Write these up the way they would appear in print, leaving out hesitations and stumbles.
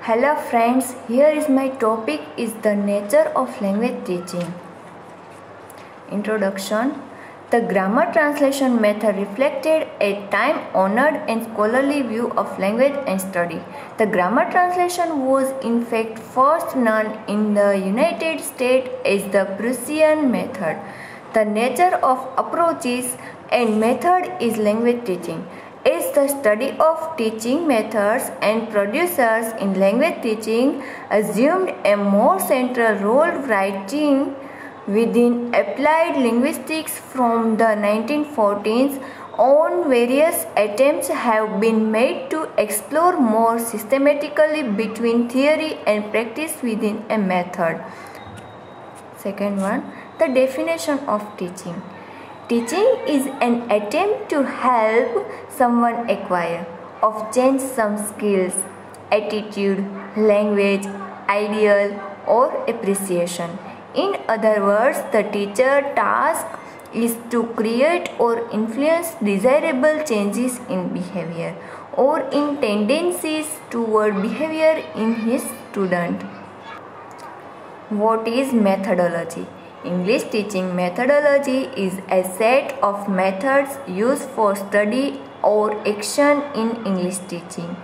Hello friends, here is my topic is the nature of language teaching. Introduction. The grammar translation method reflected a time-honored and scholarly view of language and study. The grammar translation was in fact first known in the United States as the Prussian method. The nature of approaches and method is language teaching. Is the study of teaching methods and producers in language teaching assumed a more central role writing within applied linguistics from the 1940s on. Various attempts have been made to explore more systematically between theory and practice within a method. Second one, the definition of teaching. Teaching is an attempt to help someone acquire or change some skills, attitude, language, ideal or appreciation. In other words, the teacher's task is to create or influence desirable changes in behavior or in tendencies toward behavior in his student. What is methodology? English teaching methodology is a set of methods used for study or action in English teaching.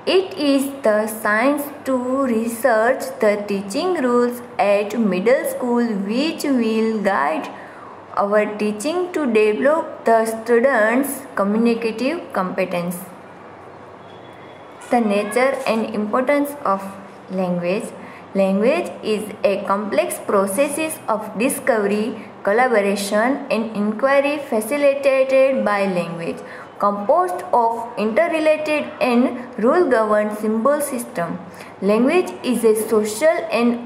It is the science to research the teaching rules at middle school which will guide our teaching to develop the students' communicative competence. The nature and importance of language. Language is a complex process of discovery, collaboration, and inquiry facilitated by language, composed of interrelated and rule-governed symbol system. Language is a social and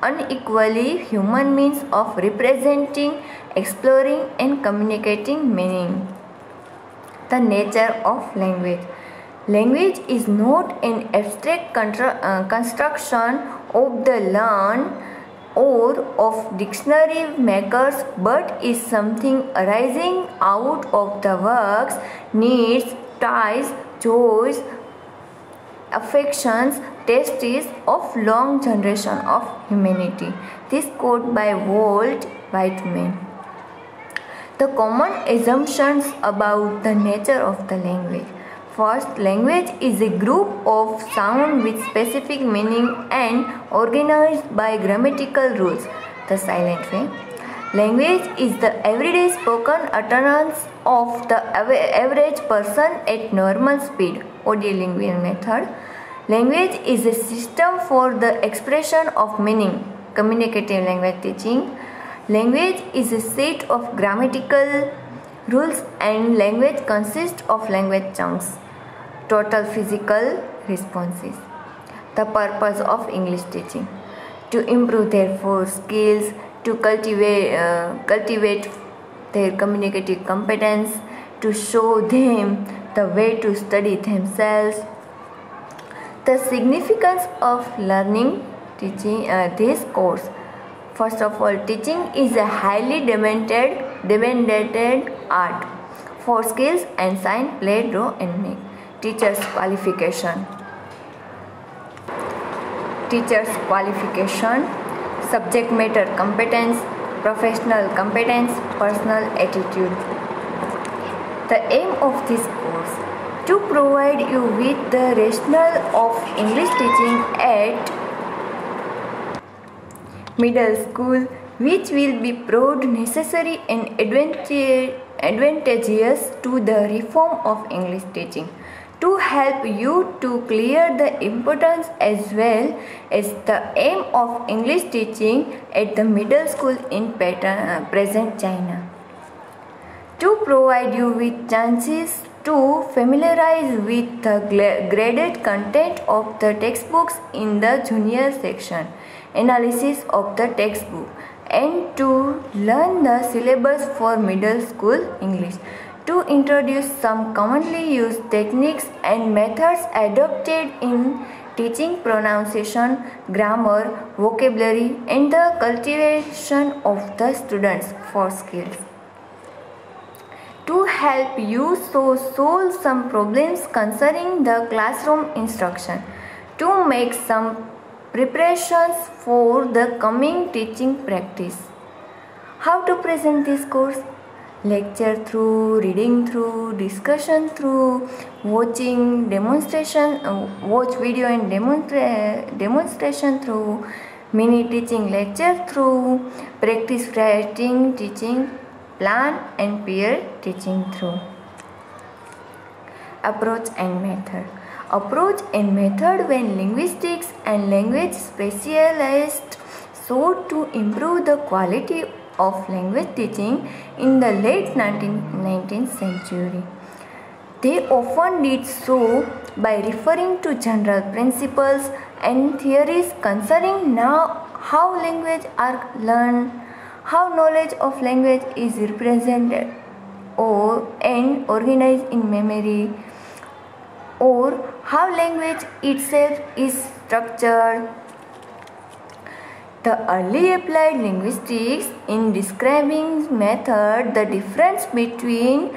unequally human means of representing, exploring, and communicating meaning. The nature of language. Language is not an abstract construction of the learned or of dictionary makers, but is something arising out of the works, needs, ties, joys, affections, tastes of long generation of humanity. This quote by Walt Whitman. The common assumptions about the nature of the language. First, language is a group of sounds with specific meaning and organized by grammatical rules. The silent way. Language is the everyday spoken utterance of the average person at normal speed. Audiolingual method. Language is a system for the expression of meaning. Communicative language teaching. Language is a set of grammatical rules and language consists of language chunks. Total physical responses. The purpose of English teaching. To improve their skills, to cultivate their communicative competence, to show them the way to study themselves. The significance of learning teaching this course. First of all, teaching is a highly demanded art for skills and sign, play, draw and make. Teacher's qualification. Teacher's qualification, subject matter competence, professional competence, personal attitude. The aim of this course to provide you with the rationale of English teaching at middle school, which will be proved necessary and advantageous to the reform of English teaching, to help you to clear the importance as well as the aim of English teaching at the middle school in present China, to provide you with chances to familiarize with the graded content of the textbooks in the junior section, analysis of the textbook, and to learn the syllabus for middle school English, to introduce some commonly used techniques and methods adopted in teaching pronunciation, grammar, vocabulary, and the cultivation of the students for skills, to help you solve some problems concerning the classroom instruction, to make some preparations for the coming teaching practice. How to present this course? Lecture through, reading through, discussion through, watching demonstration, watch video and demonstration through, mini teaching lecture through, practice writing, teaching plan and peer teaching through. Approach and method. Approach and method when linguistics and language specialists sought to improve the quality of language teaching in the late 19th century. They often did so by referring to general principles and theories concerning how language are learned, how knowledge of language is represented and organized in memory, or how language itself is structured. The early applied linguistics in describing method the difference between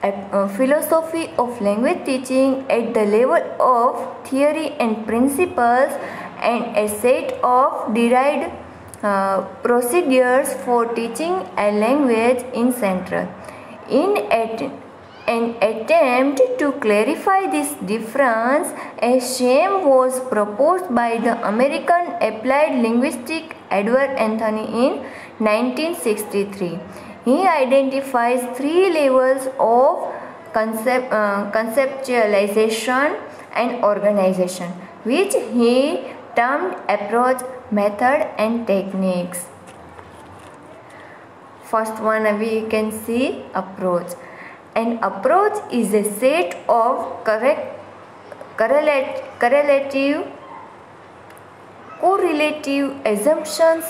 a philosophy of language teaching at the level of theory and principles and a set of derived procedures for teaching a language in central. In an attempt to clarify this difference, a scheme was proposed by the American applied linguist Edward Anthony in 1963. He identifies three levels of conceptualization and organization, which he termed approach, method and techniques. First one we can see approach. An approach is a set of correlative assumptions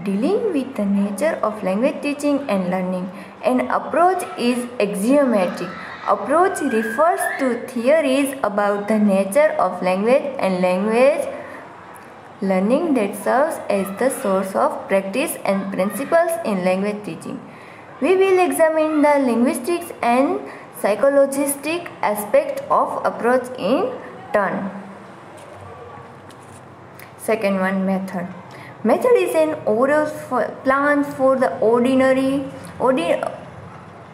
dealing with the nature of language teaching and learning. An approach is axiomatic. Approach refers to theories about the nature of language and language learning that serves as the source of practice and principles in language teaching. We will examine the linguistics and psychologistic aspect of approach in turn. Second one, method. Method is an oral plan for the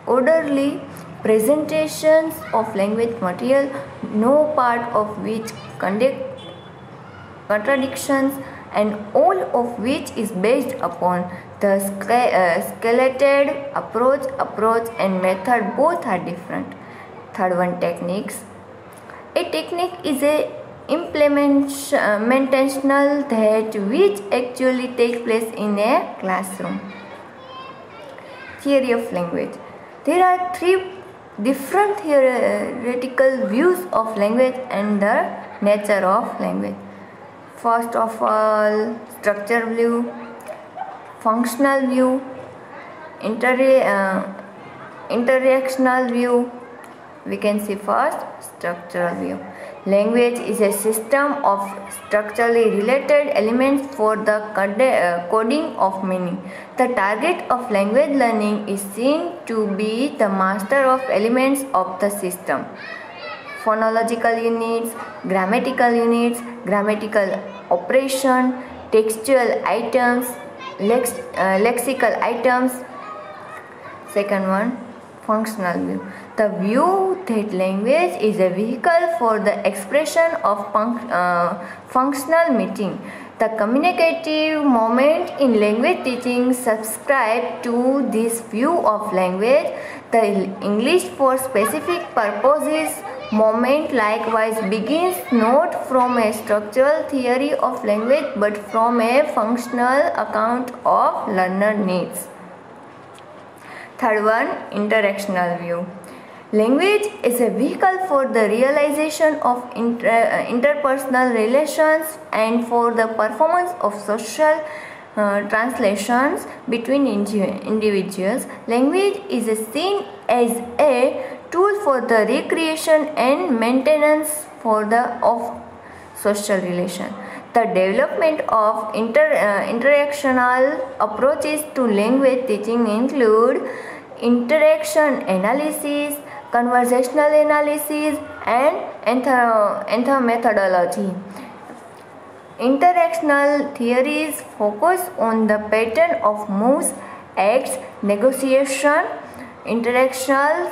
orderly presentations of language material, no part of which contradictions and all of which is based upon the skeleted approach and method both are different. Third one, techniques. A technique is a implementational that which actually takes place in a classroom. Theory of language. There are three different theoretical views of language and the nature of language. First of all, structural view, functional view, interactional view. We can see first structural view. Language is a system of structurally related elements for the coding of meaning. The target of language learning is seen to be the master of elements of the system. Phonological units, grammatical operation, textual items, lexical items. Second one, functional view. The view that language is a vehicle for the expression of functional meaning. The communicative moment in language teaching subscribe to this view of language. The English for specific purposes moment likewise begins not from a structural theory of language but from a functional account of learner needs. Third one, interactional view. Language is a vehicle for the realization of interpersonal relations and for the performance of social translations between individuals. Language is seen as a tool for the recreation and maintenance of social relation. The development of interactional approaches to language teaching include interaction analysis, conversational analysis, and methodology. Interactional theories focus on the pattern of moves, acts, negotiation, interactions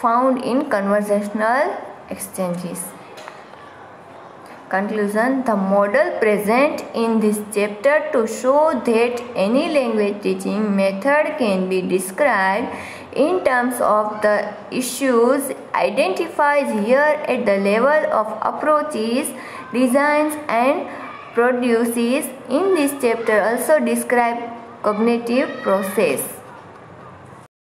found in conversational exchanges. Conclusion. The model present in this chapter to show that any language teaching method can be described in terms of the issues identified here at the level of approaches, designs and produces in this chapter also describe cognitive process.